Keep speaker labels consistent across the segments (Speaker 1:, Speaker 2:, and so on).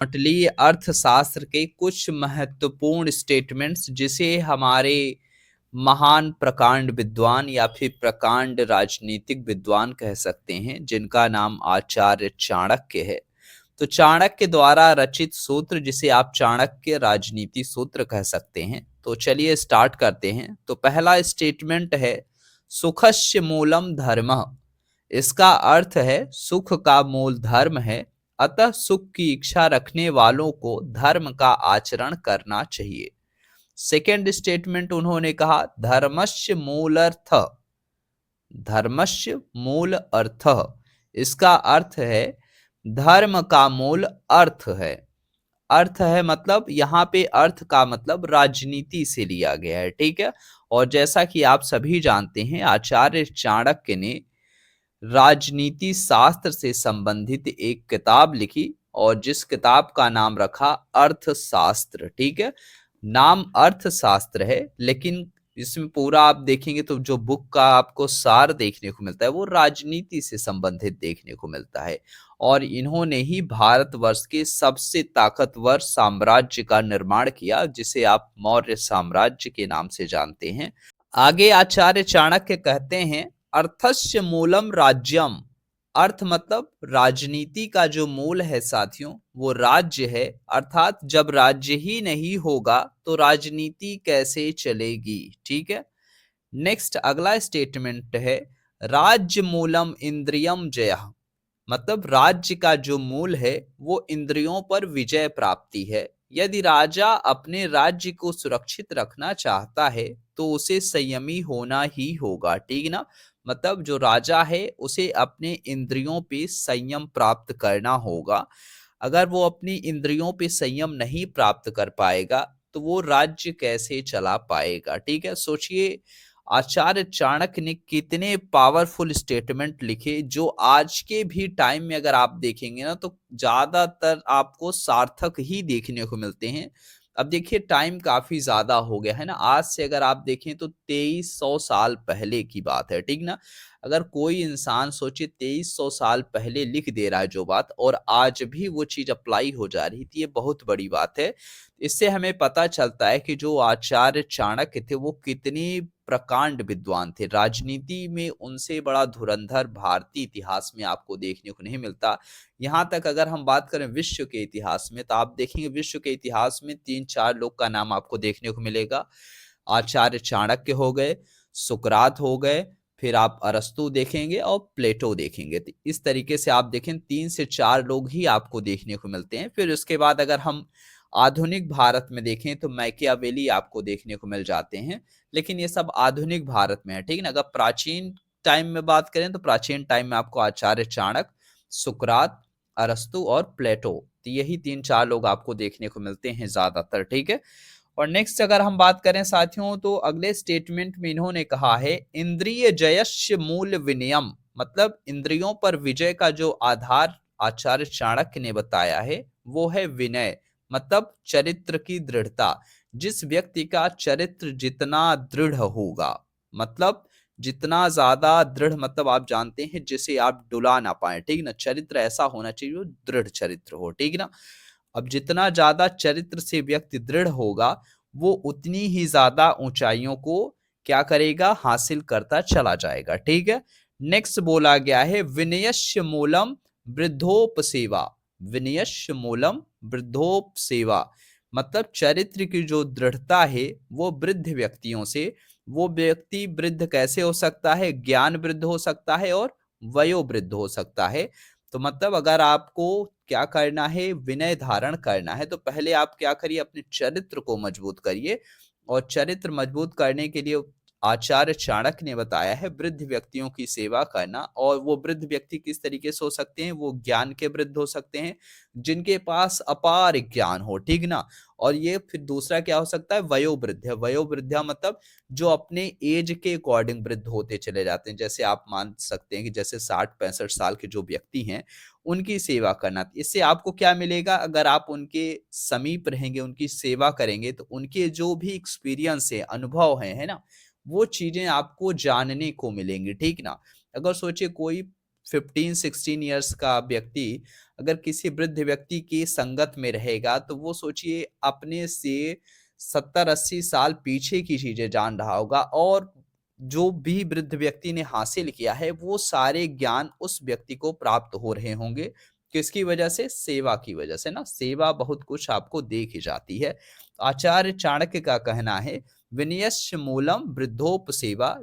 Speaker 1: मंडलीय अर्थशास्त्र के कुछ महत्वपूर्ण स्टेटमेंट्स जिसे हमारे महान प्रकांड विद्वान या फिर प्रकांड राजनीतिक विद्वान कह सकते हैं, जिनका नाम आचार्य चाणक्य है। तो चाणक्य द्वारा रचित सूत्र जिसे आप चाणक्य राजनीति सूत्र कह सकते हैं। तो चलिए स्टार्ट करते हैं। तो पहला स्टेटमेंट है सुखस्य मूलम धर्मः। इसका अर्थ है सुख का मूल धर्म है, अतः सुख की इच्छा रखने वालों को धर्म का आचरण करना चाहिए। सेकेंड स्टेटमेंट उन्होंने कहा धर्मस्य मूलर्थ। धर्मस्य मूल अर्थ, इसका अर्थ है धर्म का मूल अर्थ है। अर्थ है मतलब यहाँ पे अर्थ का मतलब राजनीति से लिया गया है, ठीक है। और जैसा कि आप सभी जानते हैं आचार्य चाणक्य ने राजनीति शास्त्र से संबंधित एक किताब लिखी और जिस किताब का नाम रखा अर्थशास्त्र, ठीक है। नाम अर्थशास्त्र है लेकिन इसमें पूरा आप देखेंगे तो जो बुक का आपको सार देखने को मिलता है वो राजनीति से संबंधित देखने को मिलता है। और इन्होंने ही भारतवर्ष के सबसे ताकतवर साम्राज्य का निर्माण किया जिसे आप मौर्य साम्राज्य के नाम से जानते हैं। आगे आचार्य चाणक्य कहते हैं अर्थस्य मूलम राज्यम। अर्थ मतलब राजनीति का जो मूल है साथियों वो राज्य है, अर्थात जब राज्य ही नहीं होगा तो राजनीति कैसे चलेगी, ठीक है। नेक्स्ट अगला स्टेटमेंट है राज्य मूलम इंद्रियम जयः। मतलब राज्य का जो मूल है वो इंद्रियों पर विजय प्राप्ति है। यदि राजा अपने राज्य को सुरक्षित रखना चाहता है तो उसे संयमी होना ही होगा, ठीक ना। मतलब जो राजा है उसे अपने इंद्रियों पे संयम प्राप्त करना होगा। अगर वो अपनी इंद्रियों पे संयम नहीं प्राप्त कर पाएगा तो वो राज्य कैसे चला पाएगा, ठीक है। सोचिए आचार्य चाणक्य ने कितने पावरफुल स्टेटमेंट लिखे जो आज के भी टाइम में अगर आप देखेंगे ना तो ज्यादातर आपको सार्थक ही देखने को मिलते हैं। अब देखिए टाइम काफी ज्यादा हो गया है ना, आज से अगर आप देखें तो 2300 साल पहले की बात है, ठीक ना। अगर कोई इंसान सोचे 2300 साल पहले लिख दे रहा है जो बात और आज भी वो चीज अप्लाई हो जा रही थी, ये बहुत बड़ी बात है। इससे हमें पता चलता है कि जो आचार्य चाणक्य थे वो कितनी प्रकांड विद्वान थे। राजनीति में उनसे बड़ा धुरंधर भारतीय इतिहास में आपको देखने को नहीं मिलता। यहाँ तक अगर हम बात करें विश्व के इतिहास में तो आप देखेंगे विश्व के इतिहास में 3-4 लोग का नाम आपको देखने को मिलेगा। आचार्य चाणक्य हो गए, सुकरात हो गए, फिर आप अरस्तु देखेंगे और प्लेटो देखेंगे। तो इस तरीके से आप देखें 3 से 4 लोग ही आपको देखने को मिलते हैं। फिर उसके बाद अगर हम आधुनिक भारत में देखें तो मैकियावेली आपको देखने को मिल जाते हैं, लेकिन ये सब आधुनिक भारत में है, ठीक है ना। अगर प्राचीन टाइम में बात करें तो प्राचीन टाइम में आपको आचार्य चाणक्य, सुकरात, अरस्तु और प्लेटो, तो यही 3-4 लोग आपको देखने को मिलते हैं ज्यादातर, ठीक है। और नेक्स्ट अगर हम बात करें साथियों तो अगले स्टेटमेंट में इन्होंने कहा है इंद्रिय जयस्य मूल विनयम। मतलब इंद्रियों पर विजय का जो आधार आचार्य चाणक्य ने बताया है वो है विनय, मतलब चरित्र की दृढ़ता। जिस व्यक्ति का चरित्र जितना दृढ़ होगा, मतलब जितना ज्यादा दृढ़, मतलब आप जानते हैं जिसे आप डुला ना पाए, ठीक ना। चरित्र ऐसा होना चाहिए जो दृढ़ चरित्र हो, ठीक ना। अब जितना ज्यादा चरित्र से व्यक्ति दृढ़ होगा वो उतनी ही ज्यादा ऊंचाइयों को क्या करेगा, हासिल करता चला जाएगा, ठीक है। नेक्स्ट बोला गया है विनयस्य मूलम वृद्धोपसेवा। विनयस्य मूलम वृद्धोपसेवा मतलब चरित्र की जो दृढ़ता है वो वृद्ध व्यक्तियों से, वो व्यक्ति वृद्ध कैसे हो सकता है, ज्ञान वृद्ध हो सकता है और वयोवृद्ध हो सकता है। तो मतलब अगर आपको क्या करना है, विनय धारण करना है, तो पहले आप क्या करिए, अपने चरित्र को मजबूत करिए। और चरित्र मजबूत करने के लिए आचार्य चाणक्य ने बताया है वृद्ध व्यक्तियों की सेवा करना। और वो वृद्ध व्यक्ति किस तरीके से हो सकते हैं, वो ज्ञान के वृद्ध हो सकते हैं जिनके पास अपार ज्ञान हो, ठीक ना। और ये फिर दूसरा क्या हो सकता है, वयोवृद्ध है। वयोवृद्ध मतलब जो अपने एज के अकॉर्डिंग वृद्ध होते चले जाते हैं। जैसे आप मान सकते हैं कि जैसे 60-65 साल के जो व्यक्ति हैं उनकी सेवा करना। इससे आपको क्या मिलेगा, अगर आप उनके समीप रहेंगे, उनकी सेवा करेंगे, तो उनके जो भी एक्सपीरियंस है, अनुभव है ना, वो चीजें आपको जानने को मिलेंगी, ठीक ना। अगर सोचिए कोई 15-16 इयर्स का व्यक्ति अगर किसी वृद्ध व्यक्ति की संगत में रहेगा, तो वो सोचिए अपने से 70-80 साल पीछे की चीज़ें जान रहा होगा और जो भी वृद्ध व्यक्ति ने हासिल किया है, वो सारे ज्ञान उस व्यक्ति को प्राप्त हो रहे होंगे। किसकी वजह से? सेवा की वजह से ना, सेवा बहुत कुछ आपको दे के जाती है। आचार्य चाणक्य का कहना है, विनयस्य मूलम वृद्धोपसेवा,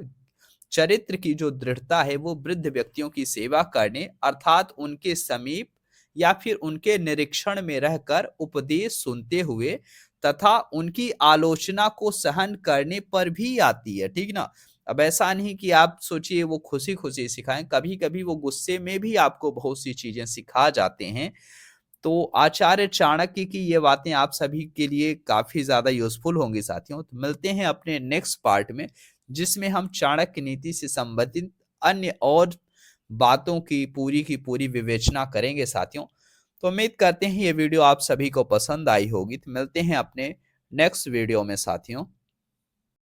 Speaker 1: चरित्र की जो दृढ़ता है वो वृद्ध व्यक्तियों की सेवा करने अर्थात उनके समीप या फिर उनके निरीक्षण में रहकर उपदेश सुनते हुए तथा उनकी आलोचना को सहन करने पर भी आती है, ठीक ना? अब ऐसा नहीं कि आप सोचिए वो खुशी-खुशी सिखाएँ, कभी-कभी वो गुस्से में भी आपको बहुत सी चीज़ें सिखा जाते हैं। तो आचार्य चाणक्य की ये बातें आप सभी के लिए काफ़ी ज़्यादा यूज़फुल होंगी साथियों। तो मिलते हैं अपने नेक्स्ट पार्ट में, जिसमें हम चाणक्य नीति से संबंधित अन्य और बातों की पूरी विवेचना करेंगे साथियों। तो उम्मीद करते हैं ये वीडियो आप सभी को पसंद आई होगी। तो मिलते हैं अपने नेक्स्ट वीडियो में साथियों।